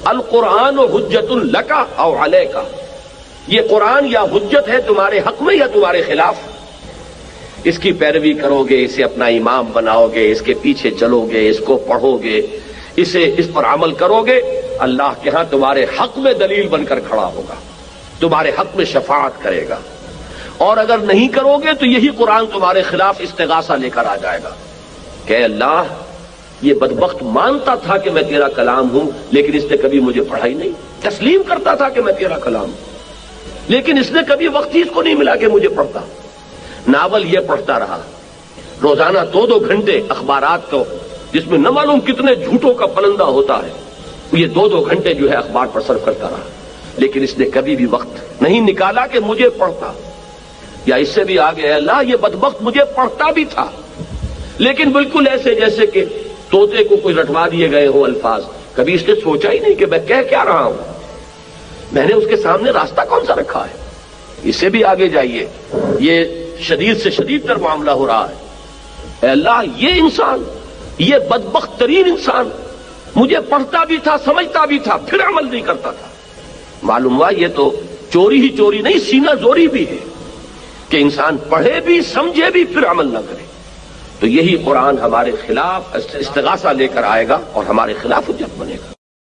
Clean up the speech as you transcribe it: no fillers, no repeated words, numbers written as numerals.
القرآن حجت لک او علیک، یہ قرآن یا حجت ہے تمہارے حق میں یا تمہارے خلاف. اس کی پیروی کرو گے، اسے اپنا امام بناؤ گے، اس کے پیچھے چلو گے، اس کو پڑھو گے، اس پر عمل کرو گے، اللہ کے ہاں تمہارے حق میں دلیل بن کر کھڑا ہوگا، تمہارے حق میں شفاعت کرے گا. اور اگر نہیں کرو گے تو یہی قرآن تمہارے خلاف استغاثہ لے کر آ جائے گا کہ اللہ یہ بدبخت مانتا تھا کہ میں تیرا کلام ہوں، لیکن اس نے کبھی مجھے پڑھا ہی نہیں. تسلیم کرتا تھا کہ میں تیرا کلام ہوں، لیکن اس نے کبھی وقت ہی اس کو نہیں ملا کہ مجھے پڑھتا. ناول یہ پڑھتا رہا، روزانہ 2 گھنٹے اخبارات کو، جس میں نہ معلوم کتنے جھوٹوں کا پلندہ ہوتا ہے، یہ 2 گھنٹے جو ہے اخبار پر صرف کرتا رہا، لیکن اس نے کبھی بھی وقت نہیں نکالا کہ مجھے پڑھتا. یا اس سے بھی آگے ہے، اللہ یہ بدبخت مجھے پڑھتا بھی تھا، لیکن بالکل ایسے جیسے کہ طوطے کو کوئی رٹوا دیے گئے ہو الفاظ. کبھی اس نے سوچا ہی نہیں کہ میں کہہ کیا رہا ہوں، میں نے اس کے سامنے راستہ کون سا رکھا ہے. اس سے بھی آگے جائیے، یہ شدید سے شدید تر معاملہ ہو رہا ہے. اے اللہ یہ انسان، یہ بدبخت ترین انسان مجھے پڑھتا بھی تھا، سمجھتا بھی تھا، پھر عمل نہیں کرتا تھا. معلوم ہوا یہ تو چوری ہی چوری نہیں، سینہ زوری بھی ہے کہ انسان پڑھے بھی، سمجھے بھی، پھر عمل نہ کرے. تو یہی قرآن ہمارے خلاف استغاثہ لے کر آئے گا اور ہمارے خلاف حجت بنے گا.